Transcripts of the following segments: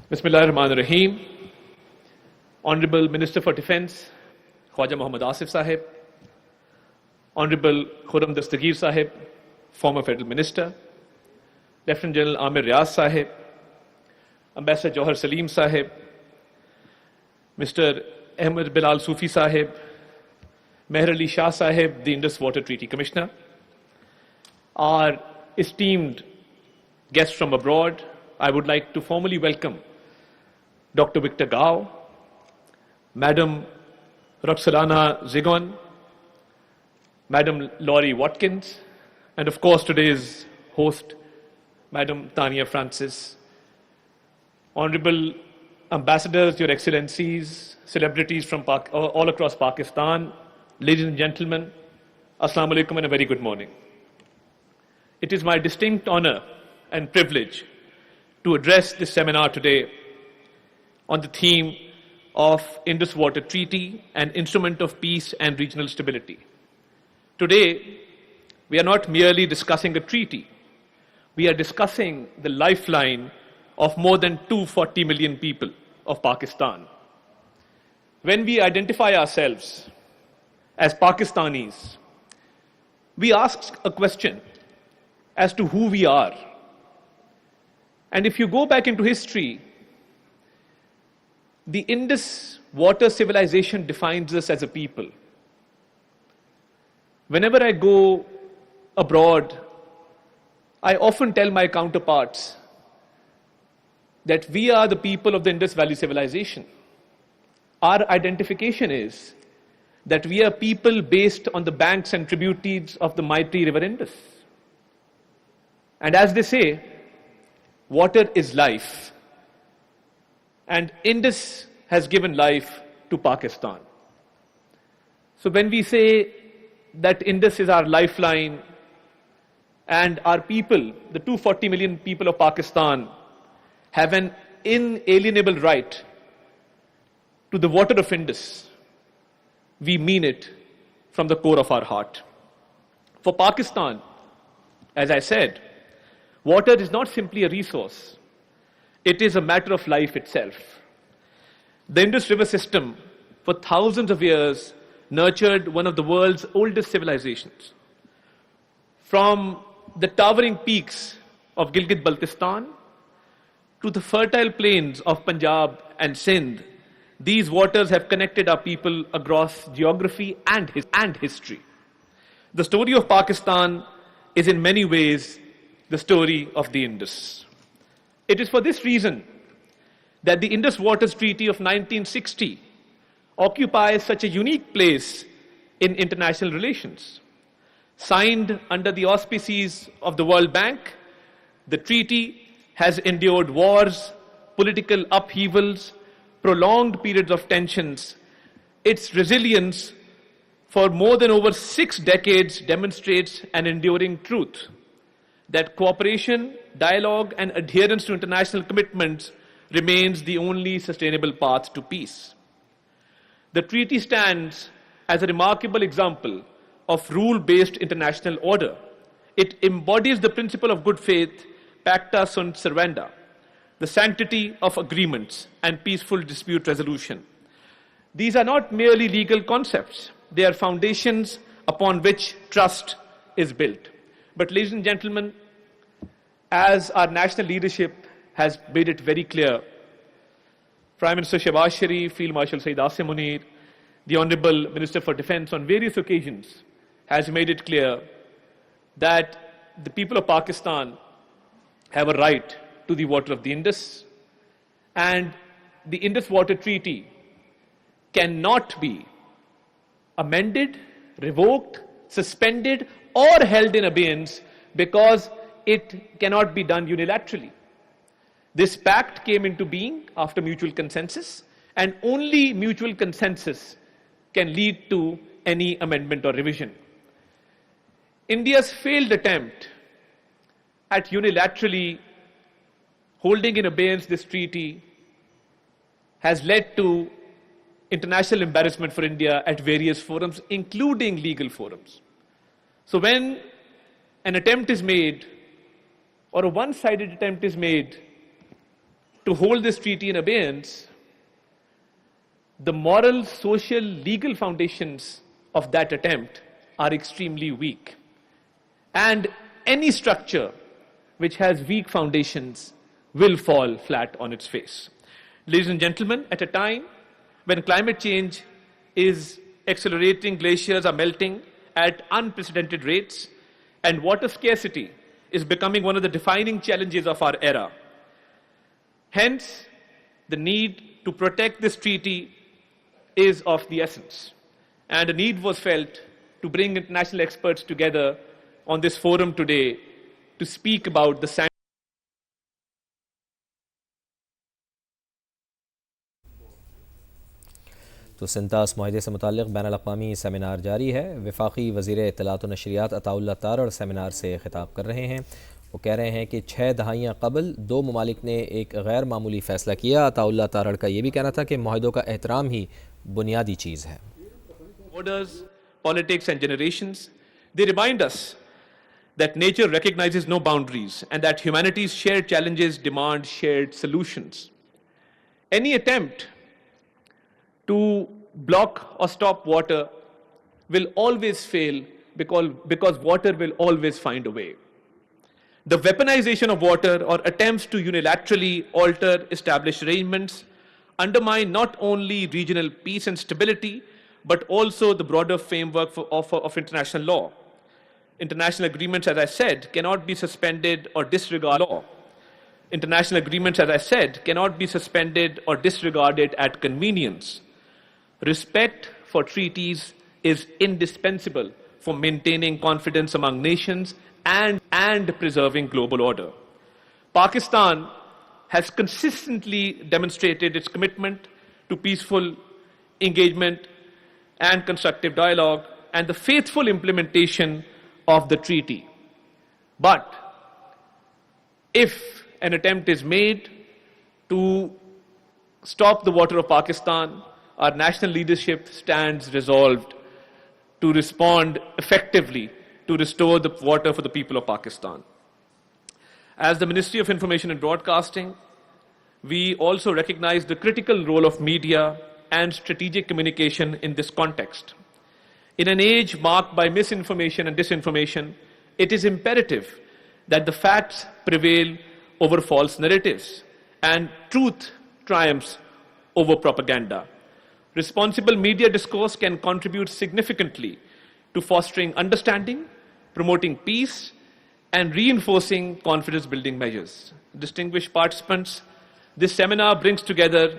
Bismillahirrahmanirrahim. Honorable Minister for Defence, Khwaja Muhammad Asif Sahib, Honorable Khurram Dastagir Sahib, former Federal Minister, Lieutenant General Amir Riaz Sahib, Ambassador Johar Salim Sahib, Mr. Ahmed Bilal Sufi Sahib, Meher Ali Shah Sahib, the Indus Waters Treaty Commissioner, our esteemed guests from abroad, I would like to formally welcome Dr. Victor Gao, Madam Roxalana Zigon, Madam Laurie Watkins, and of course today's host, Madam Tania Francis, Honorable Ambassadors, Your Excellencies, celebrities from all across Pakistan, ladies and gentlemen, Assalamu alaikum and a very good morning. It is my distinct honor and privilege to address this seminar today on the theme of Indus Waters Treaty, an instrument of peace and regional stability. Today, we are not merely discussing a treaty. We are discussing the lifeline of more than 240 million people of Pakistan. When we identify ourselves as Pakistanis, we ask a question as to who we are. And if you go back into history, the Indus water civilization defines us as a people. Whenever I go abroad, I often tell my counterparts that we are the people of the Indus Valley civilization. Our identification is that we are people based on the banks and tributaries of the mighty river Indus. And as they say, water is life. And Indus has given life to Pakistan. So when we say that Indus is our lifeline and our people, the 240 million people of Pakistan, have an inalienable right to the water of Indus, we mean it from the core of our heart. For Pakistan, as I said, water is not simply a resource. It is a matter of life itself. The Indus River system, for thousands of years, nurtured one of the world's oldest civilizations. From the towering peaks of Gilgit-Baltistan to the fertile plains of Punjab and Sindh, these waters have connected our people across geography and history. The story of Pakistan is in many ways the story of the Indus. It is for this reason that the Indus Waters Treaty of 1960 occupies such a unique place in international relations. Signed under the auspices of the World Bank, the treaty has endured wars, political upheavals, prolonged periods of tensions. Its resilience for more than over 6 decades demonstrates an enduring truth that cooperation, dialogue, and adherence to international commitments remains the only sustainable path to peace. The treaty stands as a remarkable example of rule-based international order. It embodies the principle of good faith, pacta sunt servanda, the sanctity of agreements and peaceful dispute resolution. These are not merely legal concepts. They are foundations upon which trust is built. But ladies and gentlemen, as our national leadership has made it very clear, Prime Minister Shehbaz Sharif, Field Marshal Saeed Asim Munir, the Honorable Minister for Defence on various occasions has made it clear that the people of Pakistan have a right to the water of the Indus, and the Indus Water Treaty cannot be amended, revoked, suspended, or held in abeyance because it cannot be done unilaterally. This pact came into being after mutual consensus, and only mutual consensus can lead to any amendment or revision. India's failed attempt at unilaterally holding in abeyance this treaty has led to international embarrassment for India at various forums, including legal forums. So when an attempt is made, or a one-sided attempt is made to hold this treaty in abeyance, the moral, social, legal foundations of that attempt are extremely weak. And any structure which has weak foundations will fall flat on its face. Ladies and gentlemen, at a time when climate change is accelerating, glaciers are melting at unprecedented rates, and water scarcity is becoming one of the defining challenges of our era. Hence, the need to protect this treaty is of the essence. And a need was felt to bring international experts together on this forum today to speak about the sanctity. तो सिंतास माहिदे से मुताल्लिक़ ban अल-अक़वामी seminar जारी है। वफ़ाक़ी वज़ीर इत्तलात व नशरियात Ataullah Tarar seminar से ख़िताब कर रहे हैं। वो कह रहे हैं कि 6 दहाइयाँ कबल 2 ममालिक ने एक गैर मामूली फ़ैसला किया। अताउल्लाह तारर का ये भी कहना था कि माहिदों का एहतराम ही बुनियादी चीज़ है। Borders, politics and generations, they remind us that nature recognizes no boundaries and that humanity's shared challenges demand shared solutions. Any attempt to block or stop water will always fail because water will always find a way. The weaponization of water or attempts to unilaterally alter established arrangements undermine not only regional peace and stability, but also the broader framework of international law. International agreements, as I said, cannot be suspended or disregarded. International agreements, as I said, cannot be suspended or disregarded at convenience. Respect for treaties is indispensable for maintaining confidence among nations and preserving global order. Pakistan has consistently demonstrated its commitment to peaceful engagement and constructive dialogue and the faithful implementation of the treaty. But if an attempt is made to stop the water of Pakistan, our national leadership stands resolved to respond effectively to restore the water for the people of Pakistan. As the Ministry of Information and Broadcasting, we also recognize the critical role of media and strategic communication in this context. In an age marked by misinformation and disinformation, it is imperative that the facts prevail over false narratives and truth triumphs over propaganda. Responsible media discourse can contribute significantly to fostering understanding, promoting peace, and reinforcing confidence-building measures. Distinguished participants, this seminar brings together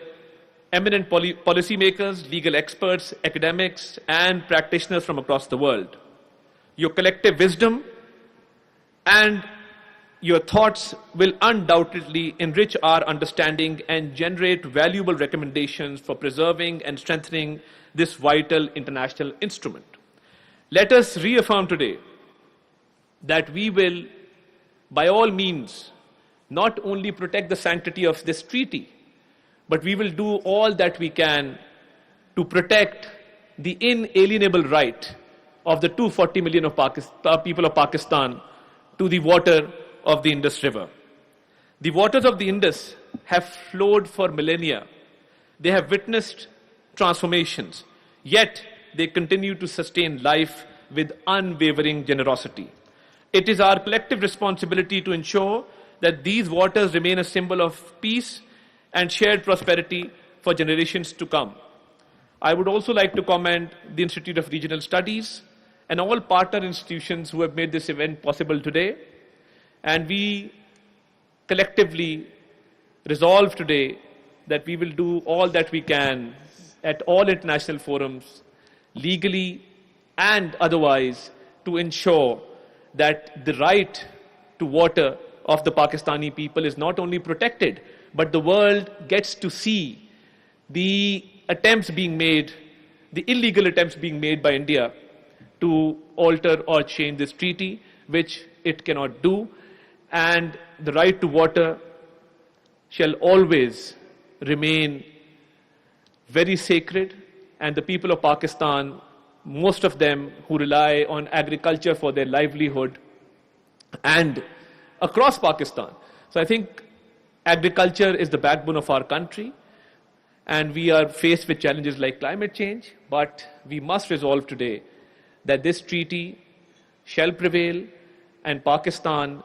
eminent policymakers, legal experts, academics, and practitioners from across the world. Your collective wisdom and your thoughts will undoubtedly enrich our understanding and generate valuable recommendations for preserving and strengthening this vital international instrument. Let us reaffirm today that we will, by all means, not only protect the sanctity of this treaty, but we will do all that we can to protect the inalienable right of the 240 million of people of Pakistan to the water of the Indus River. The waters of the Indus have flowed for millennia. They have witnessed transformations, yet they continue to sustain life with unwavering generosity. It is our collective responsibility to ensure that these waters remain a symbol of peace and shared prosperity for generations to come. I would also like to commend the Institute of Regional Studies and all partner institutions who have made this event possible today. And we collectively resolve today that we will do all that we can at all international forums, legally and otherwise, to ensure that the right to water of the Pakistani people is not only protected, but the world gets to see the attempts being made, the illegal attempts being made by India to alter or change this treaty, which it cannot do. And the right to water shall always remain very sacred, and the people of Pakistan, most of them who rely on agriculture for their livelihood and across Pakistan. So I think Agriculture is the backbone of our country, and we are faced with challenges like climate change, but we must resolve today that this treaty shall prevail, and Pakistan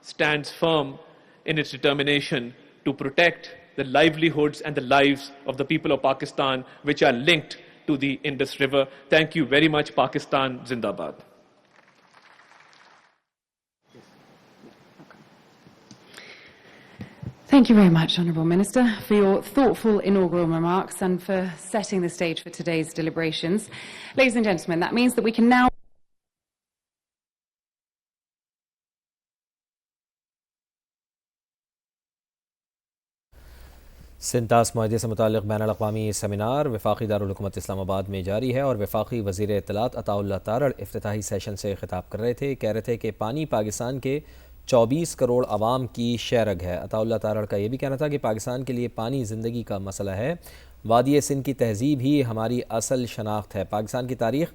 stands firm in its determination to protect the livelihoods and the lives of the people of Pakistan, which are linked to the Indus River. Thank you very much. Pakistan Zindabad. Thank you very much, Honourable Minister, for your thoughtful inaugural remarks and for setting the stage for today's deliberations. Ladies and gentlemen, that means that we can now सिंतास माहदे से मुताल्लिक़ बैनुल-अक़वामी seminar वफ़ाक़ी दारुल-हुकूमत Islamabad में जारी है और वफ़ाक़ी वज़ीर इत्तलात Ataullah Tarar इफ्तिताही session से ख़िताब कर रहे थे। कह रहे थे कि पानी पाकिस्तान के 24 करोड़ आवाम की शहरग है। अताउल्लाह तारड़ का ये भी कहना था कि पाकिस्तान के लिए पानी ज़िंदगी का मसला है। वादी सिंध की तहज़ीब ही हमारी असल शनाख्त है। पाकिस्तान की तारीख़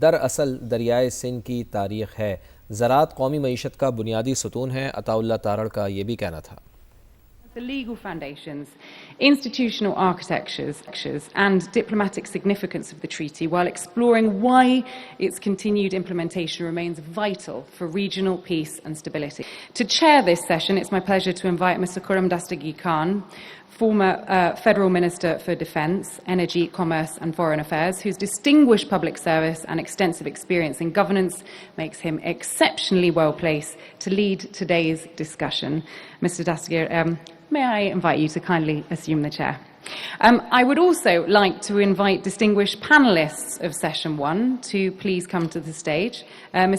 दरअसल दरियाए सिंध की तारीख़ है। ज़राअत कौमी मईशत का बुनियादी सतून है। अताउल्लाह तारड़ का ये भी कहना था। The legal foundations, institutional architectures and diplomatic significance of the treaty, while exploring why its continued implementation remains vital for regional peace and stability. To chair this session, it's my pleasure to invite Mr. Khurram Dastagir Khan, former Federal Minister for Defence, Energy, Commerce and Foreign Affairs, whose distinguished public service and extensive experience in governance makes him exceptionally well placed to lead today's discussion. Mr. Dastagir, may I invite you to kindly assume the chair? I would also like to invite distinguished panellists of Session 1 to please come to the stage.